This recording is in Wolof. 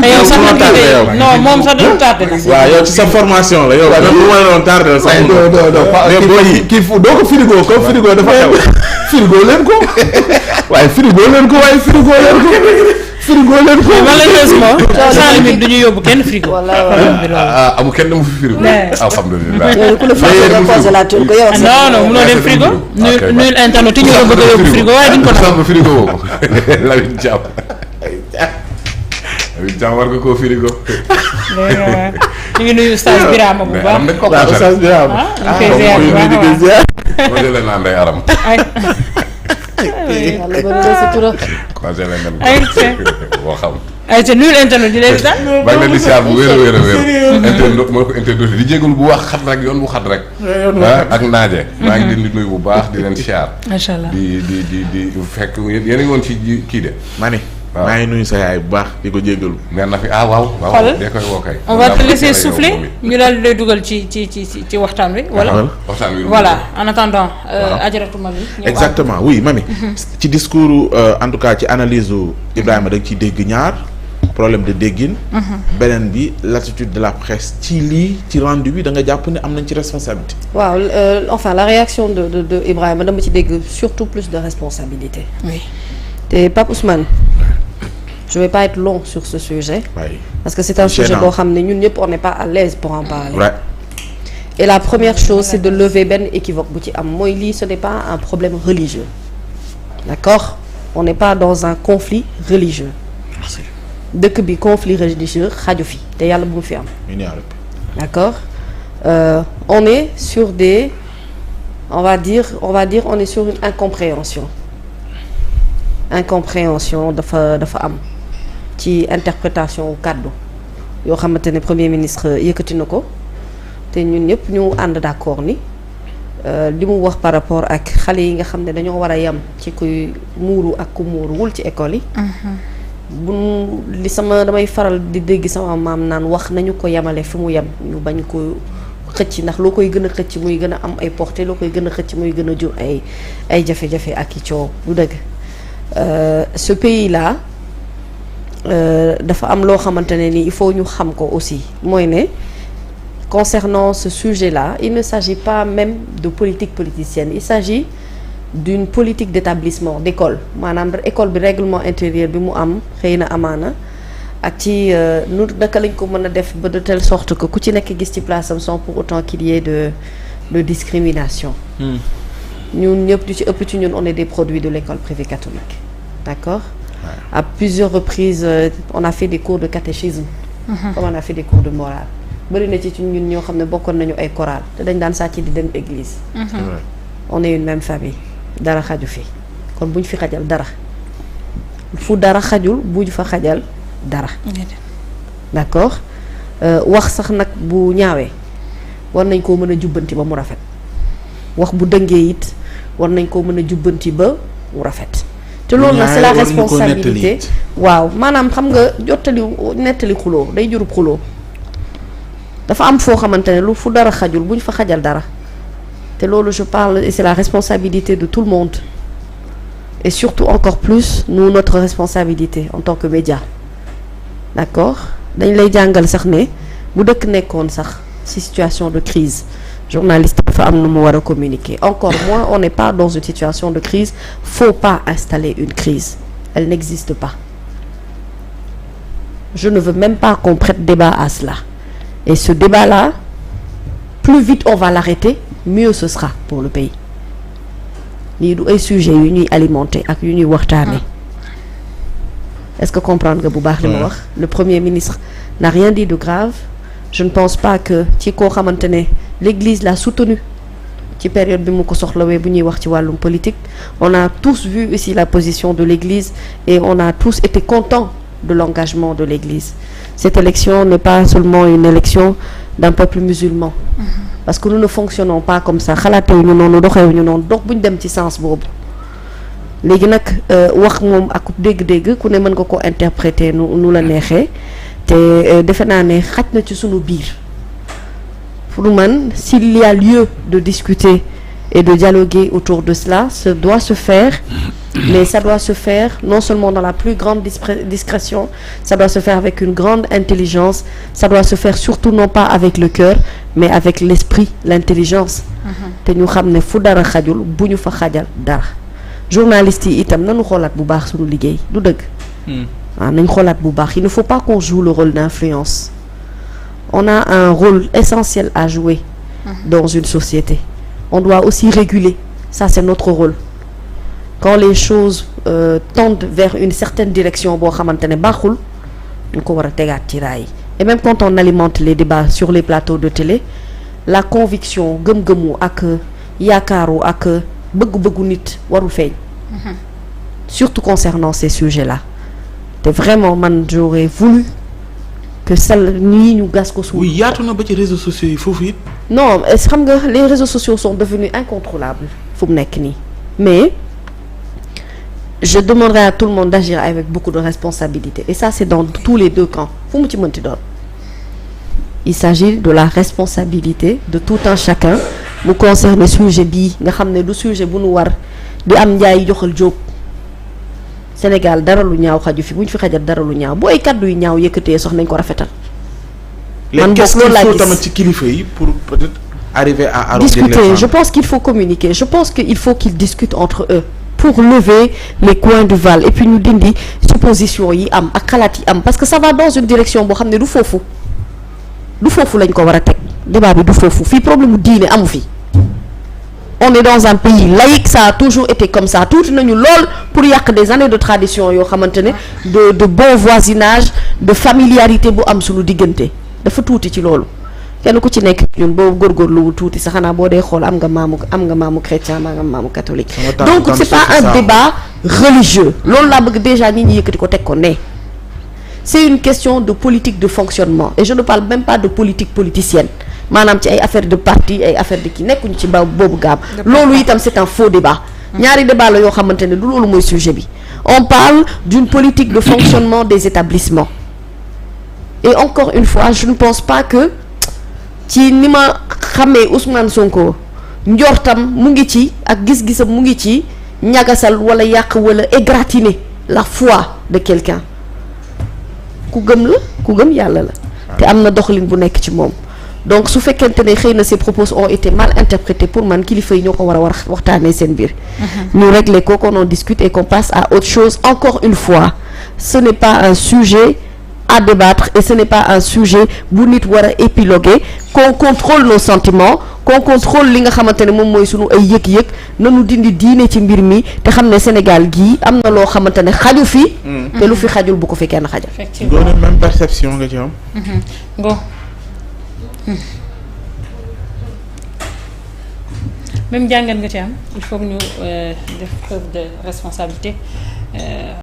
yow sax nga tardé yow. non moom sax du tardé na. waaw yow ci sa formation la yow. même bu ma la doon tardé sax. kii fu doo ko frigo ko frigo dafa xew. frigo leen ko waaye frigo leen ko. frigo leen ko. malheureusement. sans limite du ñu yóbbu kenn frigo. amul kenn mu fi frigo. alhamdulilah. ku la frigo nga posé la tur ko yow. non munoo dem frigo. nul internet yi ñoo bëgg a yóbbu frigo waaye duñ ko def. frigo woo ko Lamine Thiam. Lamine Thiam war nga koo frigo. ñu ngi nuyu Oustaz Birama bu baax. waaw Oustaz Birama. ñu koy ziar ma jëlee naan day aram. yàlla ba ñu sa tura. croisé la ngeen boo xam. ay ca nuyul internet di leen di daal. ba nga leen di siyaar bu wér a wér. internet mooy ko internet di jégalu bu wax xat rek yoon bu xat rek. ak naaje. maa ngi leen di nuyu bu baax di leen siyaar. macha allah di fekk yéen a ngi woon ci kii de. ma ne. waaw maa ngi nuyu sa yaay bu baax di ko jégalu. nee na fi waaw. xoolal dee koy woo kay. on va te laisser souffler ñu daal di lay dugal ci waxtaan wi. waxtaan wi voilà en attendant. Adjaratou Mamy. exactement oui Mamy. ci discours en tout cas ci analyse Ibrahima da nga ciy dégg ñaar problème de déggin. beneen bi l'attitude de la presse ci lii ci rendu bi da nga jàpp ne am nañ ci responsabilité. waaw enfin la réaction de Ibrahima dama ci dégg surtout plus de responsabilité. oui te Pape Ousmane. Je vais pas être long sur ce sujet. Oui. Parce que c'est un sujet boo xam ne ñun ñëpp on n'est pas à l'aise pour en parler. Ouais. Et la première chose c'est de lever benn équivoque bu ci am mooy lii ce n'est pas un problème religieux. D'accord? On n'est pas dans un conflit religieux. Merci. dëkk bi conflit religieux xaju fi te yàlla bu mu fi am. D'accord? On est sur des on va dire on est sur une incompréhension dafa am ci interprétation kàddu yoo xamante ne premier ministre yëkkati na ko te ñun ñëpp ñu ànd d'accord ni li mu wax par rapport ak xale yi nga xam ne dañoo war a yem ci kuy muuru ak ku muuruwul ci école yi. damay faral di dégg sama maam naan wax nañu ko yemale fi mu yem ñu bañ ko xëcc ndax loo koy gën a xëcc muy gën a am ay portée loo koy gën a xëcc muy gën a jur ay jafe-jafe ak i coow du dëgg. Ce pays-là dafa am loo xamante ne ni il faut ñu xam ko aussi mooy ne concernant ce sujet-là il ne s'agit pas même de politique politicienne il s'agit d'une politique d'établissement d'école maanaam école bi règlement intérieur bi mu am xëy na amaana ak ci nu naka lañ ko mën a def ba de telle sorte que ku ci nekk gis ci place am sans pour autant qu'il y ait de discrimination. ñun ñëpp du ci ëpp ci ñun on est des produits de l'école privée catholique d'accord. Ouais. À plusieurs reprises on a fait des cours de catéchisme. Comme on a fait des cours de morale. bari na ci ñun ñoo xam ne bokkoon nañu ay chorale te dañ daan sàcc di dem église. On est une même famille dara xaju fi kon buñ fi xajal dara fu dara xajul buñ fa xajal dara. D'accord wax sax nag bu ñaawee war nañ koo mën a jubbanti ba mu rafet wax bu dëngee it war nañ koo mën a jubbanti ba mu rafet. te loolu nag c'est la responsabilité waaw maanaam xam nga nettali xuloo day jurub xuloo dafa am foo xamante ne lu fu dara xajul buñ fa xajal dara te loolu je parle et c'est la responsabilité de tout le monde et surtout encore plus nous notre responsabilité en tant que média d'accord dañ lay jàngal sax ne bu dëkk nekkoon sax ci situation de crise journaliste dafa am nu mu war a communiquer encore moins on n'est pas dans une situation de crise faut pas installer une crise elle n'existe pas je ne veux même pas qu'on prête débat à cela et ce débat-là plus vite on va l'arrêter mieux ce sera pour le pays lii du ay sujets yu ñuy alimenter ak yu ñuy waxtaanee est-ce que comprendre nga bu baax li ma wax le premier ministre n'a rien dit de grave je ne pense pas que ci koo xamante ne l'église l'a soutenu ci période bi mu ko soxlawee bu ñuy wax ci wàllum politique on a tous vu ici la position de l'église et on a tous été contents de l'engagement de l'église cette élection n'est pas seulement une élection d'un peuple musulman parce que nous ne fonctionnons pas comme ça xalaatewuñu noonu doxewuñu noonu dox buñ dem ci sens boobu léegi nag wax moom ak dégg-dégg ku ne mën nga ko interpréter nu la neexee te defe naa ne xaj na ci sunu biir pour man s'il y a lieu de discuter et de dialoguer autour de cela ça doit se faire mais ça doit se faire non seulement dans la plus grande discrétion, ça doit se faire avec une grande intelligence, ça doit se faire surtout non pas avec le cœur mais avec l'esprit, l'intelligence. te ñu xam ne fu dara xajul bu ñu fa xajal dara. journalistes yi itam nañu xoolaat bu baax suñu liggéey du dëgg. waaw nañ xoolaat bu baax il ne faut pas qu'on joue le rôle d'influence. on a un rôle essentiel à jouer dans une société. On doit aussi réguler, ça c'est notre rôle. Quand les choses tendent vers une certaine direction boo xamante ne baaxul ñu ko war a tegaat ci raay. Et même quand on alimente les débats sur les plateaux de télé, la conviction gëm-gëmu ak yaakaaru ak bëgg-bëggu nit warul feeñ. Surtout concernant ces sujets-là. te vraiment man j'aurais voulu que sal nii ñu gas ko suul. oui yaatu na ba ci réseaux sociaux yi foofu it. non xam nga les réseaux sociaux sont devenus incontrôlables fu mu nekk nii mais je demanderai à tout le monde d'agir avec beaucoup de responsabilité et ça c'est dans tous les deux camps fu mu ci mënti doon. il s'agit de la responsabilité de tout un chacun mu concerne sujet bii nga xam ne du sujet bu nu war di am njaay joxal jóob. Sénégal dara lu ñaaw xaju fi bu ñu fi xajal dara lu ñaaw bu ay kaddu yu ñaaw yëkkatee sox nañ ko rafetal. man boog loolu laa gis tamit ci kilifa yi pour peut-être arriver à arrondir les discuter je pense qu'il faut communiquer je pense qu'il faut qu'ils discutent entre eux pour lever les coins du val et puis ñu dindi supposition yi am ak xalaat yi am parce que ça va dans une direction boo xam ne du foofu lañ ko war a teg débat bi du foofu fii problème mu diine amu fi. on est dans un pays laïque ça a toujours été comme ça tuuti nañu lool pour yàq des années de tradition yoo xamante ne de bon voisinage de familiarité bu am suñu diggante dafa tuuti ci loolu kenn ku ci nekk ñun boo góorgóorluwul tuuti sax xanaa boo dee xool am nga maamu chrétien maa nga maamu catholique donc c'est pas un débat religieux loolu laa bëgg déjà nit ñi yëkkati ko teg ko ne c'est une question de politique de fonctionnement et je ne parle même pas de politique politicienne maanaam ci ay affaire de parti ay affaire de kii nekkuñu ci boobu gaab loolu itam c'est un faux débat ñaari débat la yoo xamante ne du loolu mooy sujet bi on parle d'une politique de fonctionnement des établissements et encore une fois je ne pense pas que ci ni ma xamee Ousmane Sonko njortam mu ngi ci ak gis-gisam mu ngi ci ñagasal wala yàq wala égratigner la foi de quelqu'un ku gëm yàlla la te am na doxalin bu nekk ci moom donc su fekkente ne xëy na ces propos ont été mal interprétés pour man kilifa yi ñoo ko war a waxtaanee seen biir. ñu régler ko qu'on en discute et qu'on passe à autre chose encore une fois ce n'est pas un sujet à débattre et ce n'est pas un sujet bu nit war a épiloguer qu'on contrôle nos sentiments qu'on contrôle li nga xamante ne moom mooy sunu ay yëg-yëg nanu dindi diine ci mbir mi te xam ne Sénégal gii am na loo xamante ne xaju fi. te lu fi xajul bu ko fi kenn xajal. effectivement doon même perception nga ci am. bon. même jàngat nga ci am il faut que ñu def preuve de responsabilité.